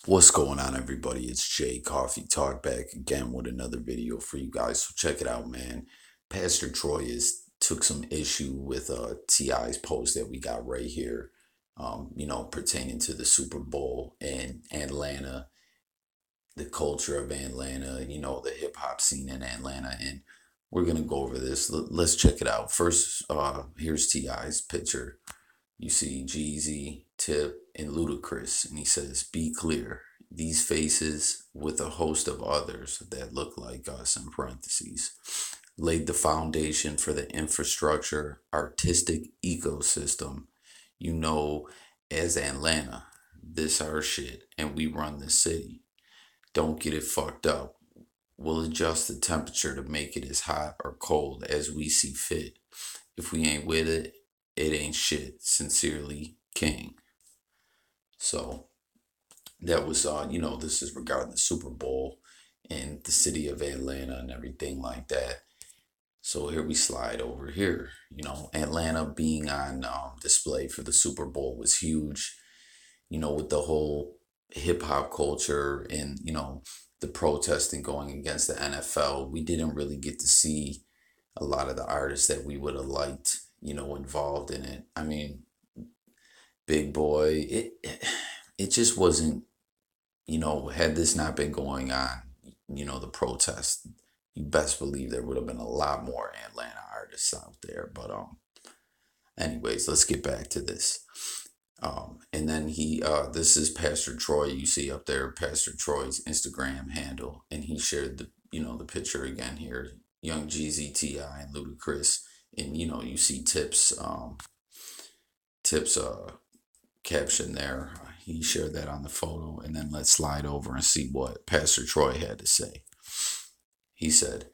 What's going on, everybody? It's Jay Coffee Talk back again with another video for you guys. So check it out, man. Pastor Troy is took some issue with Ti's post that we got right here. Pertaining to the Super Bowl and Atlanta, the culture of Atlanta. The hip hop scene in Atlanta, and we're gonna go over this. Let's check it out. First, here's Ti's picture. You see Jeezy, Tip, and Ludacris, and he says, "Be clear, these faces, with a host of others that look like us," in parentheses, laid the foundation for the infrastructure, artistic ecosystem, you know, as Atlanta. This our shit, and we run the city. Don't get it fucked up. We'll adjust the temperature to make it as hot or cold as we see fit. If we ain't with it, it ain't shit. Sincerely, King. So that was, this is regarding the Super Bowl and the city of Atlanta and everything like that. So here we slide over here. Atlanta being on display for the Super Bowl was huge. With the whole hip hop culture and the protesting going against the NFL, we didn't really get to see a lot of the artists that we would have liked, involved in it. I mean, Big Boy, it just wasn't, had this not been going on, the protest, you best believe there would have been a lot more Atlanta artists out there. But anyways, let's get back to this. And then this is Pastor Troy. You see up there, Pastor Troy's Instagram handle, and he shared the picture again here. Young Jeezy, Ti, and Ludacris, and you see Tip's caption there. He shared that on the photo, and then let's slide over and see what Pastor Troy had to say. He said,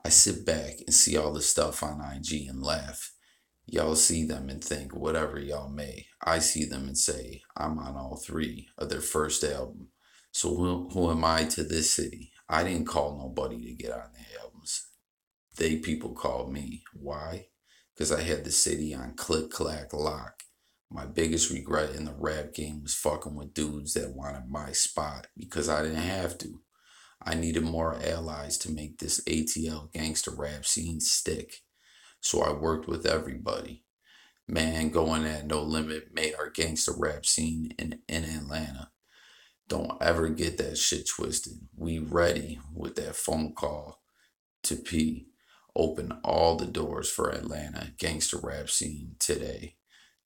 "I sit back and see all the stuff on IG and laugh. Y'all see them and think whatever y'all may. I see them and say, I'm on all three of their first album. So who am I to this city? I didn't call nobody to get on their albums. They people called me. Why? Because I had the city on click, clack, lock. My biggest regret in the rap game was fucking with dudes that wanted my spot because I didn't have to. I needed more allies to make this ATL gangster rap scene stick. So I worked with everybody. Man, going at No Limit made our gangster rap scene in Atlanta. Don't ever get that shit twisted. We ready with that phone call to P. Open all the doors for Atlanta gangster rap scene today.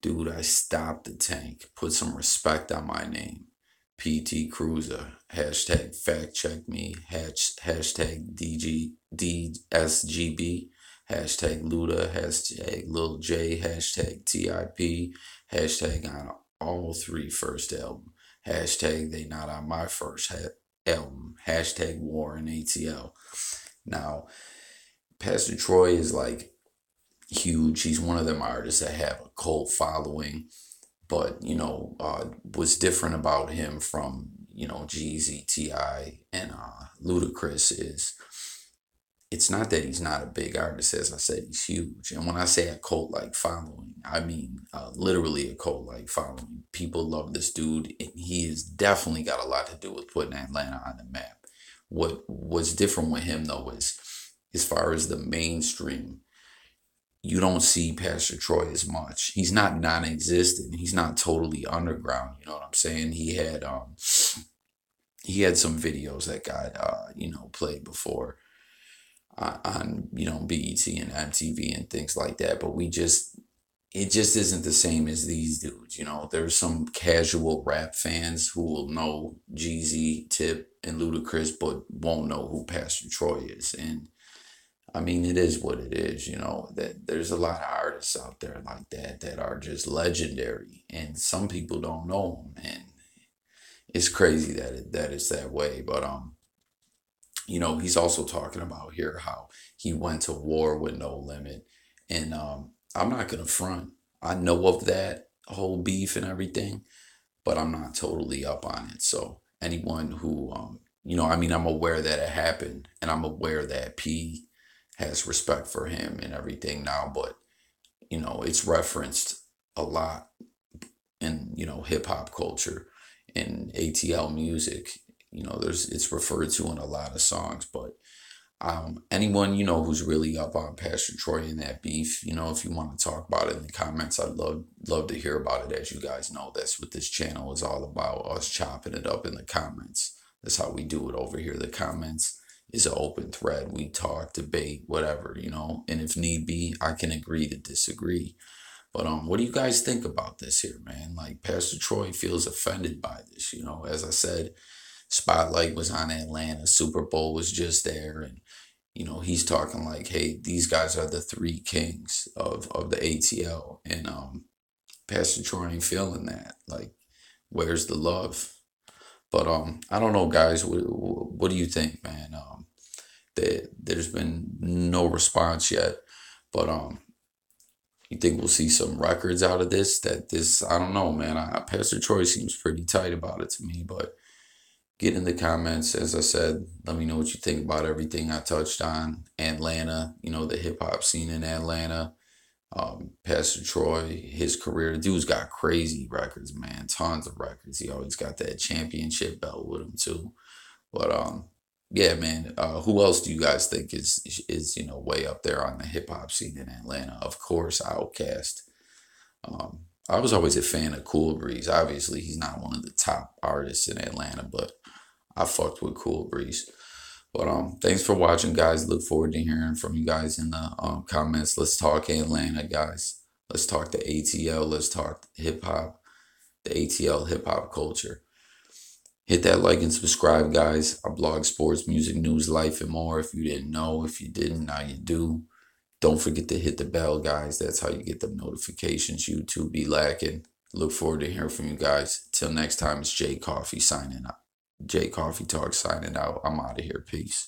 Dude, I stopped the tank. Put some respect on my name. PT Cruiser. Hashtag fact check me. Hashtag DSGB. Hashtag Luda. Hashtag Lil J. Hashtag TIP. Hashtag on all three first album. Hashtag they not on my first album. Hashtag war in ATL. Now, Pastor Troy is like huge. He's one of them artists that have a cult following. But what's different about him from Jeezy, Ti, and Ludacris is it's not that he's not a big artist. As I said, he's huge. And when I say a cult like following, I mean literally a cult like following. People love this dude, and he has definitely got a lot to do with putting Atlanta on the map. What's different with him though is as far as the mainstream, you don't see Pastor Troy as much. He's not non-existent. He's not totally underground. You know what I'm saying? He had some videos that got played before on BET and MTV and things like that. But it just isn't the same as these dudes. There's some casual rap fans who will know Jeezy, Tip, and Ludacris, but won't know who Pastor Troy is. And I mean, it is what it is, that there's a lot of artists out there like that that are just legendary, and some people don't know them, and it's crazy that it's that way. But he's also talking about here how he went to war with No Limit, and I'm not gonna front. I know of that whole beef and everything, but I'm not totally up on it. So anyone who I'm aware that it happened, and I'm aware that P has respect for him and everything now, but it's referenced a lot in hip hop culture, in ATL music. It's referred to in a lot of songs, but anyone, who's really up on Pastor Troy and that beef, if you want to talk about it in the comments, I'd love to hear about it. As you guys know, that's what this channel is all about, us chopping it up in the comments. That's how we do it over here. The comments is an open thread. We talk, debate, whatever, and if need be, I can agree to disagree. But what do you guys think about this here, man? Like, Pastor Troy feels offended by this, as I said, Spotlight was on Atlanta, Super Bowl was just there, and he's talking like, hey, these guys are the three kings of the ATL. And Pastor Troy ain't feeling that. Like, where's the love? But I don't know, guys. What do you think, man? There's been no response yet. But you think we'll see some records out of this? I don't know, man. Pastor Troy seems pretty tight about it to me, but get in the comments. As I said, let me know what you think about everything I touched on. Atlanta, the hip hop scene in Atlanta. Pastor Troy, his career. The dude's got crazy records, man. Tons of records. He always got that championship belt with him too. But yeah, man. Who else do you guys think is way up there on the hip hop scene in Atlanta? Of course, Outkast. I was always a fan of Cool Breeze. Obviously, he's not one of the top artists in Atlanta, but I fucked with Cool Breeze. But thanks for watching, guys. Look forward to hearing from you guys in the comments. Let's talk Atlanta, guys. Let's talk the ATL. Let's talk hip hop, the ATL hip hop culture. Hit that like and subscribe, guys. I blog sports, music, news, life, and more. If you didn't know, if you didn't, now you do. Don't forget to hit the bell, guys. That's how you get the notifications. YouTube be lacking. Look forward to hearing from you guys. Till next time, it's J Coffee signing out. J Coffee Talk signing out. I'm out of here. Peace.